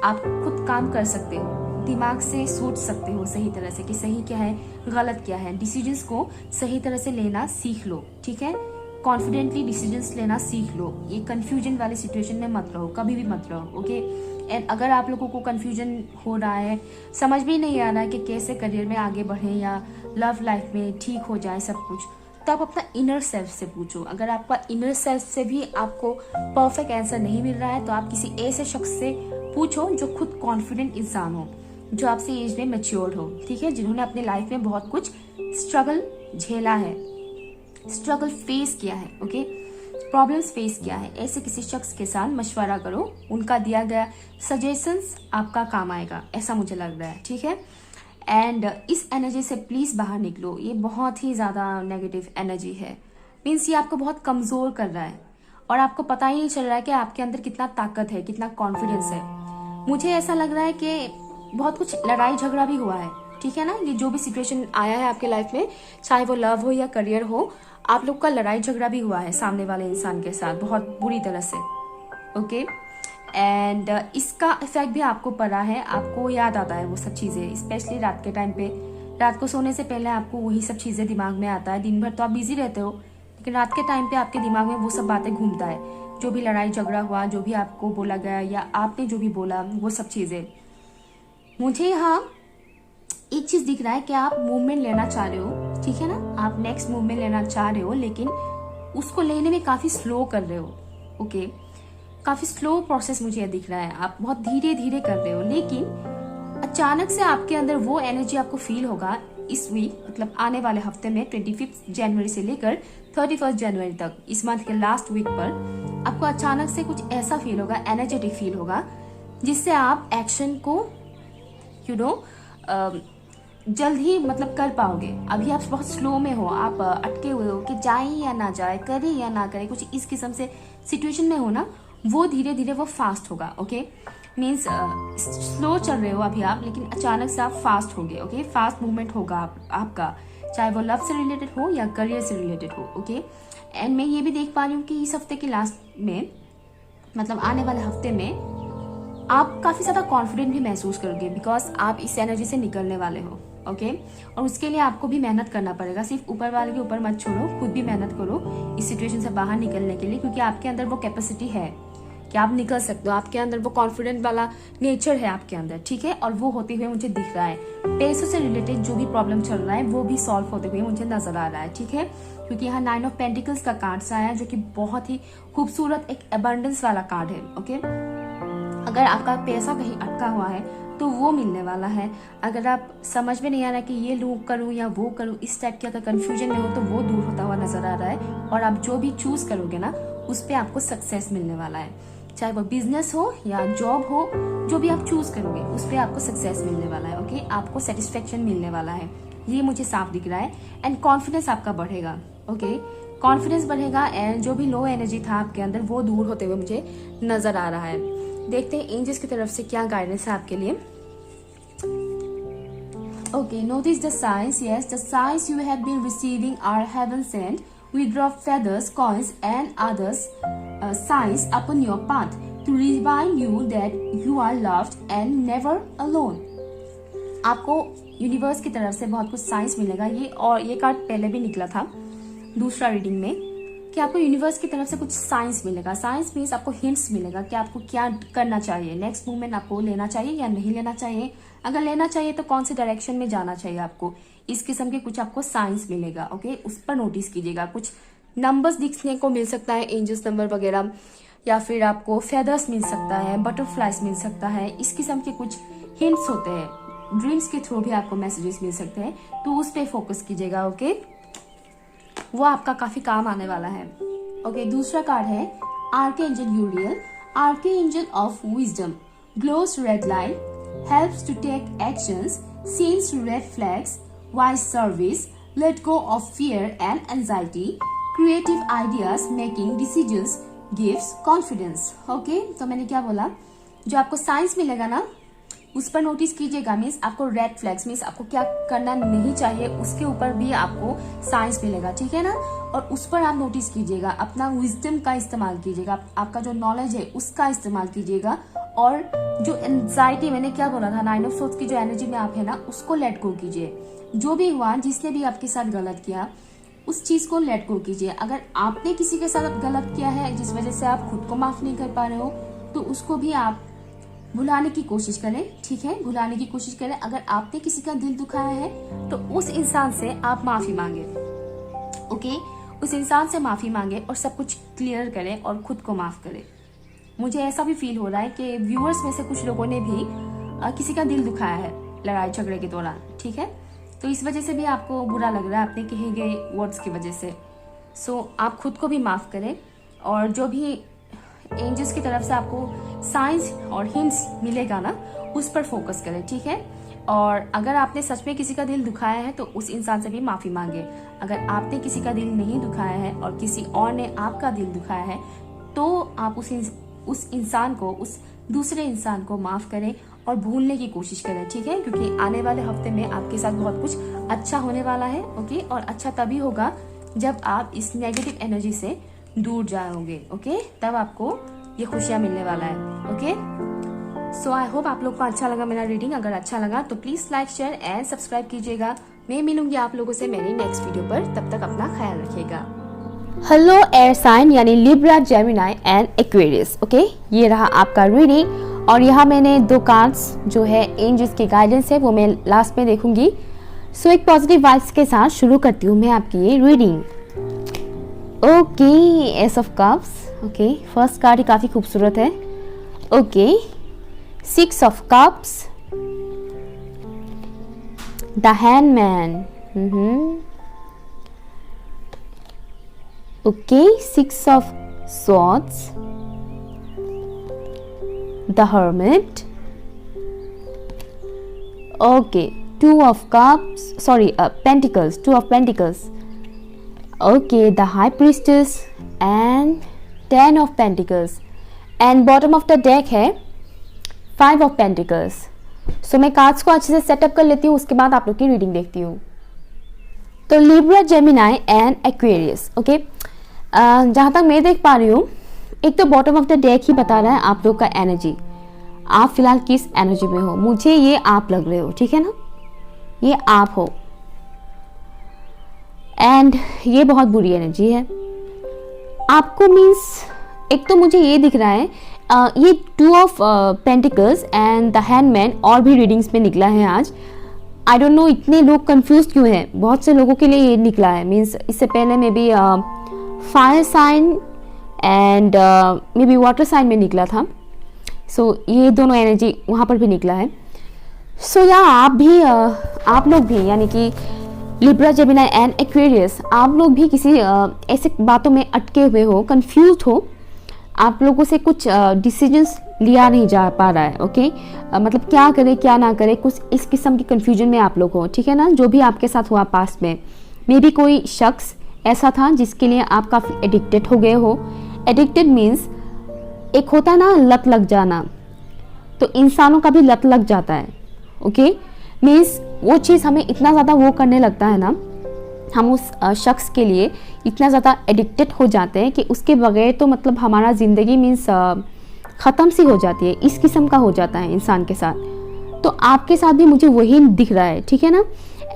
आप खुद काम कर सकते हो, दिमाग से सोच सकते हो सही तरह से कि सही क्या है, गलत क्या है। डिसीजंस को सही तरह से लेना सीख लो। ठीक है, कॉन्फिडेंटली डिसीजंस लेना सीख लो। ये कंफ्यूजन वाली सिचुएशन में मत रहो, कभी भी मत रहो, ओके। एंड अगर आप लोगों को कंफ्यूजन हो रहा है, समझ में नहीं आ रहा है कि कैसे करियर में आगे बढ़े या लव लाइफ में ठीक हो जाए सब कुछ, तो आप अपना इनर सेल्फ से पूछो। अगर आपका इनर सेल्फ से भी आपको परफेक्ट आंसर नहीं मिल रहा है तो आप किसी ऐसे शख्स से पूछो जो खुद कॉन्फिडेंट इंसान हो, जो आपसे एज में मैच्योर्ड हो, ठीक है, जिन्होंने अपने लाइफ में बहुत कुछ स्ट्रगल झेला है, स्ट्रगल फेस किया है, ओके, प्रॉब्लम्स फेस किया है। ऐसे किसी शख्स के साथ मशवरा करो, उनका दिया गया सजेशंस आपका काम आएगा, ऐसा मुझे लग रहा है, ठीक है। एंड इस एनर्जी से प्लीज बाहर निकलो, ये बहुत ही ज्यादा नेगेटिव एनर्जी है। मीन्स ये आपको बहुत कमजोर कर रहा है और आपको पता ही नहीं चल रहा है कि आपके अंदर कितना ताकत है, कितना कॉन्फिडेंस है। मुझे ऐसा लग रहा है कि बहुत कुछ लड़ाई झगड़ा भी हुआ है, ठीक है ना। ये जो भी सिचुएशन आया है आपके लाइफ में, चाहे वो लव हो या करियर हो, आप लोग का लड़ाई झगड़ा भी हुआ है सामने वाले इंसान के साथ बहुत बुरी तरह से, ओके। एंड इसका इफेक्ट भी आपको पड़ा है, आपको याद आता है वो सब चीजें, स्पेशली रात के टाइम पे, रात को सोने से पहले आपको वही सब चीजें दिमाग में आता है। दिन भर तो आप बिजी रहते हो, लेकिन रात के टाइम पे आपके दिमाग में वो सब बातें घूमता है, जो भी लड़ाई झगड़ा हुआ, जो भी आपको बोला गया या आपने जो भी बोला, वो सब चीजें। मुझे यहाँ एक चीज दिख रहा है कि आप मूवमेंट लेना चाह रहे हो, ठीक है ना, आप नेक्स्ट मूवमेंट लेना चाह रहे हो, लेकिन उसको लेने में काफी स्लो कर रहे हो, ओके, काफी स्लो प्रोसेस मुझे यह दिख रहा है, आप बहुत धीरे धीरे कर रहे हो। लेकिन अचानक से आपके अंदर वो एनर्जी आपको फील होगा इस वीक, मतलब आने वाले हफ्ते में 25 जनवरी से लेकर 31 जनवरी तक, इस मंथ के लास्ट वीक पर आपको अचानक से कुछ ऐसा फील होगा, एनर्जेटिक फील होगा, जिससे आप एक्शन को जल्द ही मतलब कर पाओगे। अभी आप बहुत स्लो में हो, आप अटके हुए हो कि जाए या ना जाए, करे या ना करे, कुछ इस किस्म से सिचुएशन में हो ना, वो धीरे धीरे वो फास्ट होगा, ओके। मीन्स स्लो चल रहे हो अभी आप, लेकिन अचानक से आप फास्ट होगे, ओके, फास्ट मूवमेंट होगा आपका, चाहे वो लव से रिलेटेड हो या करियर से रिलेटेड हो, ओके। एंड मैं ये भी देख पा रही हूँ कि इस हफ्ते के लास्ट में, मतलब आने वाले हफ्ते में, आप काफी ज्यादा कॉन्फिडेंट भी महसूस करोगे, बिकॉज आप इस एनर्जी से निकलने वाले हो, ओके। और उसके लिए आपको भी मेहनत करना पड़ेगा, सिर्फ ऊपर वाले के ऊपर मत छोड़ो, खुद भी मेहनत करो इस सिचुएशन से बाहर निकलने के लिए, क्योंकि आपके अंदर वो कैपेसिटी है कि आप निकल सकते हो, आपके अंदर वो कॉन्फिडेंट वाला नेचर है आपके अंदर, ठीक है। और वो होते हुए मुझे दिख रहा है, पैसों से रिलेटेड जो भी प्रॉब्लम चल रहा है वो भी सॉल्व होते हुए मुझे नजर आ रहा है, ठीक है, क्योंकि यहाँ 9 ऑफ पेंटिकल्स का कार्ड आया है, जो कि बहुत ही खूबसूरत एक अबंडेंस वाला कार्ड है, ओके। अगर आपका पैसा कहीं अटका हुआ है तो वो मिलने वाला है। अगर आप समझ में नहीं आ रहा कि ये लूँ करूँ या वो करूँ, इस टाइप के अगर कंफ्यूजन में हो, तो वो दूर होता हुआ नजर आ रहा है। और आप जो भी चूज करोगे ना, उस पर आपको सक्सेस मिलने वाला है, चाहे वो बिजनेस हो या जॉब हो, जो भी आप चूज करोगे उस पर आपको सक्सेस मिलने वाला है, ओके। आपको सेटिस्फेक्शन मिलने वाला है, ये मुझे साफ दिख रहा है। एंड कॉन्फिडेंस आपका बढ़ेगा, ओके, कॉन्फिडेंस बढ़ेगा। एंड जो भी लो एनर्जी था आपके अंदर, वो दूर होते हुए मुझे नजर आ रहा है। देखते हैं एंजल्स की तरफ से क्या गाइडेंस है आपके लिए। Okay, notice the signs. Yes, the signs you have been receiving are heaven sent. We drop feathers, coins, and others signs upon your path to remind you that you are loved and never alone. आपको universe की तरफ से बहुत कुछ science मिलेगा। ये card पहले भी निकला था दूसरा रीडिंग में, कि आपको यूनिवर्स की तरफ से कुछ साइंस मिलेगा। साइंस मीन्स आपको हिंट्स मिलेगा कि आपको क्या करना चाहिए, नेक्स्ट मूवमेंट आपको लेना चाहिए या नहीं लेना चाहिए। अगर लेना चाहिए तो कौन से डायरेक्शन में जाना चाहिए आपको, इस किस्म के कुछ आपको साइंस मिलेगा, ओके। उस पर नोटिस कीजिएगा। कुछ नंबर्स दिखने को मिल सकता है, एंजल्स नंबर वगैरह, या फिर आपको फेदर्स मिल सकता है, बटरफ्लाइज मिल सकता है, इस किस्म के कुछ हिंट्स होते हैं। ड्रीम्स के थ्रू भी आपको मैसेजेस मिल सकते हैं, तो उस पर फोकस कीजिएगा, ओके। वो आपका काफी काम आने वाला है, ओके। दूसरा कार्ड है archangel Uriel, archangel of wisdom, glows red light, helps to take actions, सीन्स red flags, wise service, let go of fear and anxiety, creative ideas, making decisions, gives confidence, okay. तो मैंने क्या बोला, जो आपको science मिलेगा ना, उस पर नोटिस कीजिएगा। मीन्स आपको रेड फ्लैग्स, मीन्स आपको क्या करना नहीं चाहिए, उसके ऊपर भी आपको साइंस मिलेगा, ठीक है ना। और उस पर आप नोटिस कीजिएगा, अपना विजडम का इस्तेमाल कीजिएगा, आपका जो नॉलेज है उसका इस्तेमाल कीजिएगा। और जो एंजाइटी, मैंने क्या बोला था, 9 ऑफ सोर्ड्स की जो एनर्जी में आप है ना, उसको लेट गो कीजिए। जो भी हुआ, जिसने भी आपके साथ गलत किया, उस चीज़ को लेट गो कीजिए। अगर आपने किसी के साथ गलत किया है जिस वजह से आप खुद को माफ़ नहीं कर पा रहे हो, तो उसको भी आप भुलाने की कोशिश करें, ठीक है, भुलाने की कोशिश करें। अगर आपने किसी का दिल दुखाया है तो उस इंसान से आप माफ़ी मांगे, ओके, उस इंसान से माफ़ी मांगे और सब कुछ क्लियर करें और खुद को माफ़ करें। मुझे ऐसा भी फील हो रहा है कि व्यूअर्स में से कुछ लोगों ने भी किसी का दिल दुखाया है लड़ाई झगड़े के दौरान, ठीक है, तो इस वजह से भी आपको बुरा लग रहा है अपने कहे गए वर्ड्स की वजह से। सो आप खुद को भी माफ़ करें और जो भी एंजल्स की तरफ से आपको साइंस और हिंट्स मिलेगा ना, उस पर फोकस करें, ठीक है। और अगर आपने सच में किसी का दिल दुखाया है तो उस इंसान से भी माफ़ी मांगे। अगर आपने किसी का दिल नहीं दुखाया है और किसी और ने आपका दिल दुखाया है तो आप उस इंसान को, उस दूसरे इंसान को माफ़ करें और भूलने की कोशिश करें, ठीक है, क्योंकि आने वाले हफ्ते में आपके साथ बहुत कुछ अच्छा होने वाला है, ओके। और अच्छा तभी होगा जब आप इस नेगेटिव एनर्जी से दूर जाओगे, ओके, तब आपको ये खुशियाँ मिलने वाला है, ओके। सो आई होप आप लोग को अच्छा लगा मेरा रीडिंग। अगर अच्छा लगा तो please like, share and subscribe कीजिएगा। मैं मिलूंगी आप लोगों से मेरी नेक्स्ट वीडियो पर, तब तक अपना ख्याल रखिएगा। हेलो एयर साइन यानी Libra, Gemini and Aquarius, okay, ये रहा आपका रीडिंग। और यहाँ मैंने 2 कार्ड्स जो है एंजल्स की गाइडेंस है वो मैं लास्ट में देखूंगी। सो एक पॉजिटिव वाइब्स के साथ शुरू करती हूँ मैं आपकी ये reading, okay. Ace of cups, okay, first card ही काफ़ी खूबसूरत है, okay. 6 of cups, the hangman, okay, 6 of swords, the hermit, okay, 2 of cups, sorry, pentacles, 2 of pentacles, okay, the high priestess and 10 of pentacles, and bottom of the deck है 5 of pentacles. सो मैं cards को अच्छे से setup कर लेती हूँ, उसके बाद आप लोग की रीडिंग देखती हूँ। तो Libra, Gemini and Aquarius, okay. जहाँ तक मैं देख पा रही हूँ, एक तो बॉटम ऑफ द डेक ही बता रहा है आप लोग का एनर्जी, आप फिलहाल किस एनर्जी में हो। मुझे ये आप लग रहे हो, ठीक है ना, ये आप हो, एंड ये बहुत बुरी एनर्जी है आपको। मीन्स एक तो मुझे ये दिख रहा है ये 2 of pentacles and the handman और भी रीडिंग्स में निकला है आज। आई डोंट नो इतने लोग कंफ्यूज क्यों हैं, बहुत से लोगों के लिए ये निकला है। मीन्स इससे पहले may be fire sign and may be water sign में निकला था। सो ये दोनों एनर्जी वहाँ पर भी निकला है। सो या आप लोग भी यानी कि लिब्रा, जेमिनाई एंड एक्वेरियस, आप लोग भी किसी ऐसे बातों में अटके हुए हो, कंफ्यूज हो, आप लोगों से कुछ डिसीजंस लिया नहीं जा पा रहा है, ओके। मतलब क्या करे क्या ना करे, कुछ इस किस्म की कंफ्यूजन में आप लोग हो, ठीक है ना। जो भी आपके साथ हुआ पास्ट में, मे बी कोई शख्स ऐसा था जिसके लिए आप काफ़ी एडिक्टेड हो गए हो। एडिक्टेड मीन्स एक होता ना लत लग जाना, तो इंसानों का भी लत लग जाता है, ओके। मीन्स वो चीज़ हमें इतना ज़्यादा वो करने लगता है ना, हम उस शख्स के लिए इतना ज़्यादा एडिक्टेड हो जाते हैं कि उसके बगैर तो मतलब हमारा ज़िंदगी मीन्स ख़त्म सी हो जाती है, इस किस्म का हो जाता है इंसान के साथ। तो आपके साथ भी मुझे वही दिख रहा है, ठीक है ना।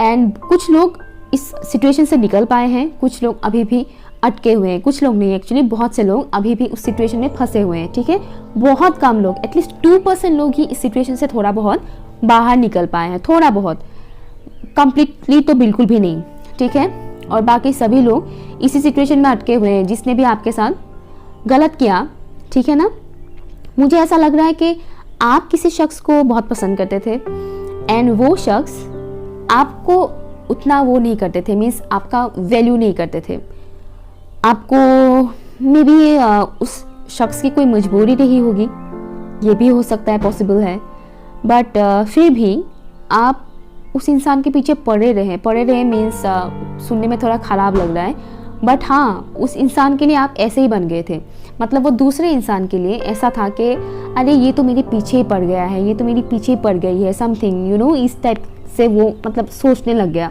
एंड कुछ लोग इस सिचुएशन से निकल पाए हैं, कुछ लोग अभी भी अटके हुए हैं, कुछ लोग नहीं, एक्चुअली बहुत से लोग अभी भी उस सिचुएशन में फंसे हुए हैं, ठीक है। बहुत कम लोग, एटलीस्ट 2% लोग ही इस सिचुएशन से थोड़ा बहुत बाहर निकल पाए हैं, थोड़ा बहुत, कंप्लीटली तो बिल्कुल भी नहीं, ठीक है। और बाकी सभी लोग इसी सिचुएशन में अटके हुए हैं जिसने भी आपके साथ गलत किया, ठीक है ना। मुझे ऐसा लग रहा है कि आप किसी शख्स को बहुत पसंद करते थे एंड वो शख्स आपको उतना वो नहीं करते थे, मीन्स आपका वैल्यू नहीं करते थे। आपको मे बी उस शख्स की कोई मजबूरी रही होगी, ये भी हो सकता है, पॉसिबल है, बट फिर भी आप उस इंसान के पीछे पड़े रहे मीन्स सुनने में थोड़ा ख़राब लग रहा है, बट हाँ उस इंसान के लिए आप ऐसे ही बन गए थे। मतलब वो दूसरे इंसान के लिए ऐसा था कि अरे ये तो मेरे पीछे ही पड़ गया है, ये तो मेरी पीछे ही पड़ गई है, समथिंग यू नो, इस टाइप से वो मतलब सोचने लग गया।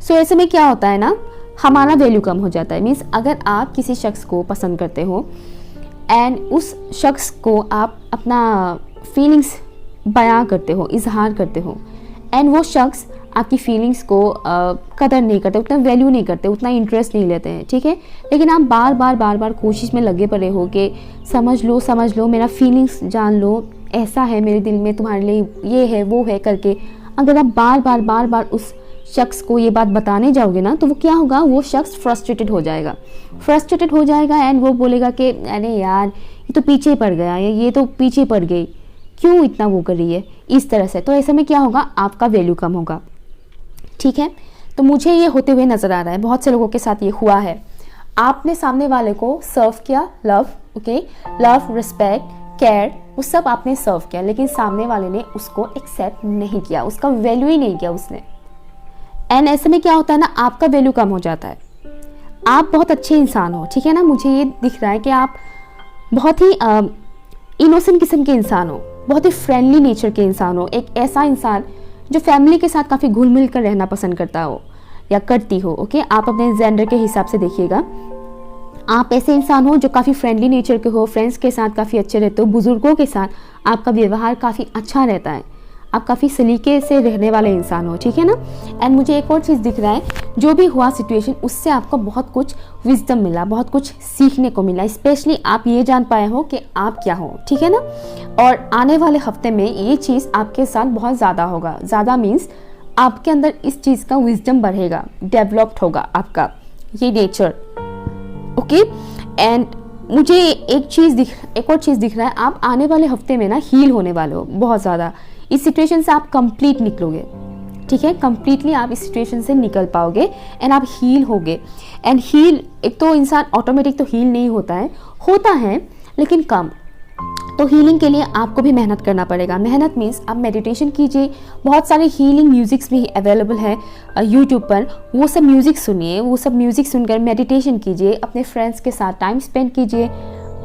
सो ऐसे में क्या होता है ना, हमारा वैल्यू कम हो जाता है। मीन्स अगर आप किसी शख्स को पसंद करते हो एंड उस शख्स को आप अपना फीलिंग्स बयां करते हो, इजहार करते हो, एंड वो शख्स आपकी फीलिंग्स को कदर नहीं करते, उतना वैल्यू नहीं करते, उतना इंटरेस्ट नहीं लेते हैं, ठीक है। लेकिन आप बार बार कोशिश में लगे पड़े हो कि समझ लो, मेरा फीलिंग्स जान लो, ऐसा है मेरे दिल में तुम्हारे लिए, ये है वो है करके अगर आप बार बार उस शख्स को ये बात बताने जाओगे ना, तो वो क्या होगा, वो शख्स फ्रस्ट्रेटेड हो जाएगा एंड वो बोलेगा कि अरे यार ये तो पीछे पड़ गया, ये तो पीछे पड़ गई, क्यों इतना वो कर रही है, इस तरह से। तो ऐसे में क्या होगा, आपका वैल्यू कम होगा, ठीक है। तो मुझे ये होते हुए नज़र आ रहा है, बहुत से लोगों के साथ ये हुआ है। आपने सामने वाले को सर्व किया, love, okay, love, respect, care, वो सब आपने सर्व किया, लेकिन सामने वाले ने उसको एक्सेप्ट नहीं किया, उसका वैल्यू ही नहीं किया उसने। एंड ऐसे में क्या होता है ना, आपका वैल्यू कम हो जाता है। आप बहुत अच्छे इंसान हो, ठीक है ना, मुझे ये दिख रहा है कि आप बहुत ही इनोसेंट किस्म के इंसान हो, बहुत ही फ्रेंडली नेचर के इंसान हो, एक ऐसा इंसान जो फैमिली के साथ काफ़ी घुल मिल कर रहना पसंद करता हो या करती हो, ओके। आप अपने जेंडर के हिसाब से देखिएगा, आप ऐसे इंसान हो जो काफ़ी फ्रेंडली नेचर के हो, फ्रेंड्स के साथ काफ़ी अच्छे रहते हो, बुजुर्गों के साथ आपका व्यवहार काफ़ी अच्छा रहता है, आप काफ़ी सलीके से रहने वाले इंसान हो, ठीक है ना। एंड मुझे एक और चीज़ दिख रहा है, जो भी हुआ सिचुएशन, उससे आपको बहुत कुछ विजडम मिला, बहुत कुछ सीखने को मिला, स्पेशली आप ये जान पाए हो कि आप क्या हो, ठीक है ना। और आने वाले हफ्ते में ये चीज़ आपके साथ बहुत ज़्यादा होगा, ज़्यादा मीन्स आपके अंदर इस चीज़ का विजडम बढ़ेगा, डेवलप्ड होगा आपका ये नेचर, ओके। एंड मुझे एक और चीज़ दिख रहा है, आप आने वाले हफ्ते में ना हील होने वाले हो बहुत ज़्यादा, इस सिचुएशन से आप कंप्लीट निकलोगे, ठीक है, कंप्लीटली आप इस सिचुएशन से निकल पाओगे एंड आप हील होगे। एंड हील, एक तो इंसान ऑटोमेटिक तो हील नहीं होता है लेकिन कम। तो हीलिंग के लिए आपको भी मेहनत करना पड़ेगा। मेहनत मीन्स आप मेडिटेशन कीजिए, बहुत सारे हीलिंग म्यूजिक्स भी अवेलेबल है यूट्यूब पर, वो सब म्यूज़िक सुनिए, वो सब म्यूज़िक सुनकर मेडिटेशन कीजिए, अपने फ्रेंड्स के साथ टाइम स्पेंड कीजिए,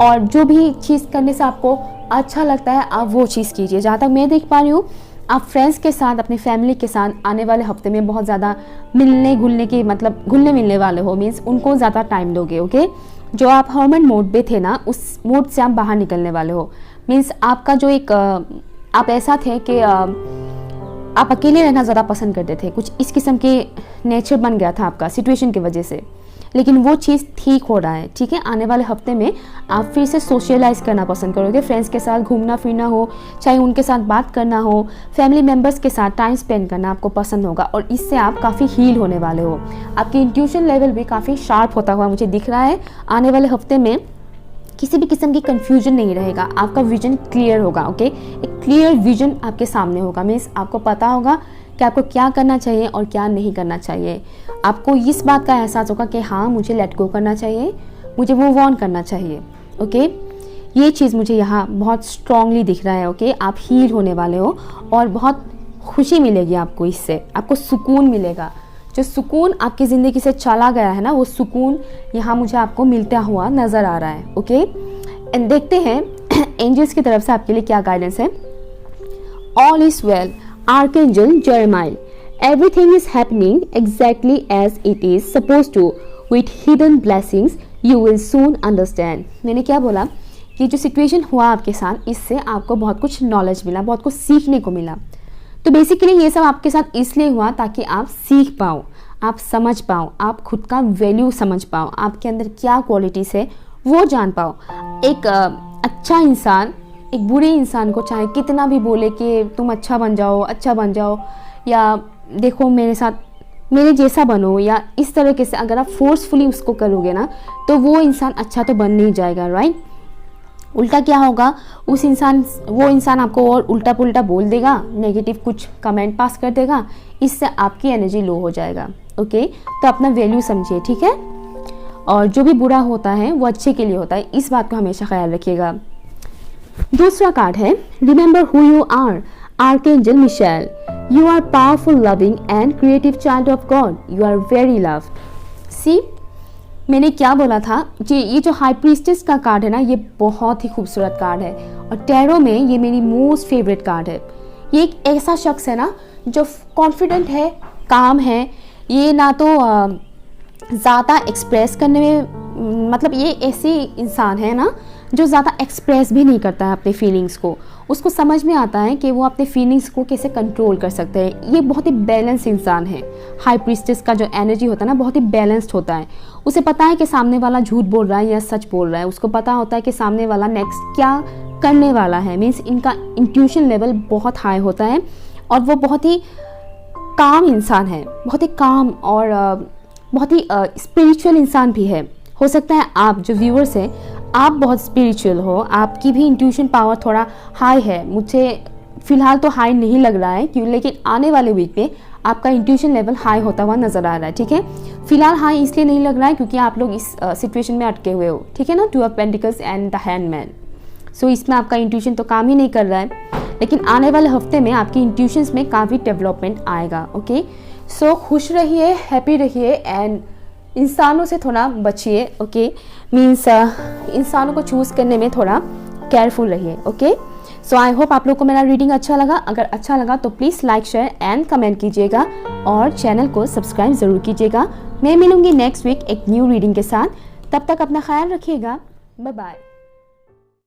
और जो भी चीज़ करने से आपको अच्छा लगता है आप वो चीज़ कीजिए। जहाँ तक मैं देख पा रही हूँ, आप फ्रेंड्स के साथ, अपनी फैमिली के साथ आने वाले हफ्ते में बहुत ज़्यादा घुलने मिलने वाले हो, मीन्स उनको ज़्यादा टाइम दोगे, ओके। जो आप हर्मन मोड पे थे ना, उस मोड से आप बाहर निकलने वाले हो, मीन्स आपका जो एक आप ऐसा थे कि आप अकेले रहना ज़्यादा पसंद करते थे, कुछ इस किस्म के नेचर बन गया था आपका सिचुएशन की वजह से, लेकिन वो चीज़ ठीक हो रहा है, ठीक है। आने वाले हफ्ते में आप फिर से सोशलाइज करना पसंद करोगे, फ्रेंड्स के साथ घूमना फिरना हो, चाहे उनके साथ बात करना हो, फैमिली मेम्बर्स के साथ टाइम स्पेंड करना आपको पसंद होगा, और इससे आप काफ़ी हील होने वाले हो। आपकी इंट्यूशन लेवल भी काफ़ी शार्प होता हुआ मुझे दिख रहा है। आने वाले हफ्ते में किसी भी किस्म की कंफ्यूजन नहीं रहेगा, आपका विजन क्लियर होगा, ओके। एक क्लियर विजन आपके सामने होगा, मीन्स आपको पता होगा कि आपको क्या करना चाहिए और क्या नहीं करना चाहिए। आपको इस बात का एहसास होगा कि हाँ, मुझे लेट गो करना चाहिए, मुझे मूव ऑन करना चाहिए, ओके। ये चीज़ मुझे यहाँ बहुत स्ट्रांगली दिख रहा है, ओके। आप हील होने वाले हो और बहुत खुशी मिलेगी आपको, इससे आपको सुकून मिलेगा। जो सुकून आपकी ज़िंदगी से चला गया है ना, वो सुकून यहाँ मुझे आपको मिलता हुआ नज़र आ रहा है, ओके। एंड देखते हैं एंजल्स की तरफ से आपके लिए क्या गाइडेंस है। All is well, archangel Jeremiel, everything is happening exactly as it is supposed to with hidden blessings you will soon understand। मैंने क्या बोला कि जो सिचुएशन हुआ आपके साथ, इससे आपको बहुत कुछ नॉलेज मिला, बहुत कुछ सीखने को मिला। तो बेसिकली ये सब आपके साथ इसलिए हुआ ताकि आप सीख पाओ, आप समझ पाओ, आप खुद का वैल्यू समझ पाओ, आपके अंदर क्या क्वालिटीज़ है वो जान पाओ। एक अच्छा इंसान एक बुरे इंसान को चाहे कितना भी बोले कि तुम अच्छा बन जाओ, या देखो मेरे साथ मेरे जैसा बनो, या इस तरीके से अगर आप फोर्सफुली उसको करोगे ना, तो वो इंसान अच्छा तो बन नहीं जाएगा, राइट। उल्टा क्या होगा, वो इंसान आपको और उल्टा पुल्टा बोल देगा, नेगेटिव कुछ कमेंट पास कर देगा, इससे आपकी एनर्जी लो हो जाएगा, ओके। तो अपना वैल्यू समझिए, ठीक है। और जो भी बुरा होता है वो अच्छे के लिए होता है, इस बात को हमेशा ख्याल रखिएगा। दूसरा कार्ड है remember who you are, archangel Michael. You are powerful, loving and creative child of God. You are very loved. See, मैंने क्या बोला था कि ये जो हाई प्रीस्टेस का कार्ड है ना, ये बहुत ही खूबसूरत कार्ड है, और टैरो में ये मेरी मोस्ट फेवरेट कार्ड है। ये एक ऐसा शख्स है ना जो कॉन्फिडेंट है, काम है, ये ना तो ज़्यादा एक्सप्रेस करने में, मतलब ये ऐसे इंसान है ना जो ज़्यादा एक्सप्रेस भी नहीं करता है अपने फीलिंग्स को, उसको समझ में आता है कि वो अपने फीलिंग्स को कैसे कंट्रोल कर सकते हैं। ये बहुत ही बैलेंस इंसान है। हाई प्रीस्टेस का जो एनर्जी होता है ना, बहुत ही बैलेंस्ड होता है। उसे पता है कि सामने वाला झूठ बोल रहा है या सच बोल रहा है, उसको पता होता है कि सामने वाला नेक्स्ट क्या करने वाला है। मीन्स इनका इंट्यूशन लेवल बहुत हाई होता है और वो बहुत ही काम इंसान है, बहुत ही काम और बहुत ही स्पिरिचुअल इंसान भी है। हो सकता है आप जो व्यूअर्स हैं, आप बहुत स्पिरिचुअल हो, आपकी भी इंट्यूशन पावर थोड़ा हाई है। मुझे फ़िलहाल तो हाई नहीं लग रहा है क्यों, लेकिन आने वाले वीक में आपका इंट्यूशन लेवल हाई होता हुआ नज़र आ रहा है। ठीक है, फिलहाल हाई इसलिए नहीं लग रहा है क्योंकि आप लोग इस सिचुएशन में अटके हुए हो। ठीक है ना, 2 of pentacles and the hangman. So इसमें आपका इंट्यूशन तो काम ही नहीं कर रहा है, लेकिन आने वाले हफ्ते में आपकी इंट्यूशंस में काफ़ी डेवलपमेंट आएगा। ओके, सो खुश रहिए, हैप्पी रहिए एंड इंसानों से थोड़ा बचिए। ओके, मीन्स इंसानों को चूज़ करने में थोड़ा केयरफुल रहिए। ओके, सो आई होप आप लोग को मेरा रीडिंग अच्छा लगा। अगर अच्छा लगा तो please like, share and comment कीजिएगा और चैनल को सब्सक्राइब ज़रूर कीजिएगा। मैं मिलूंगी नेक्स्ट वीक एक न्यू रीडिंग के साथ। तब तक अपना ख्याल रखिएगा। Bye bye.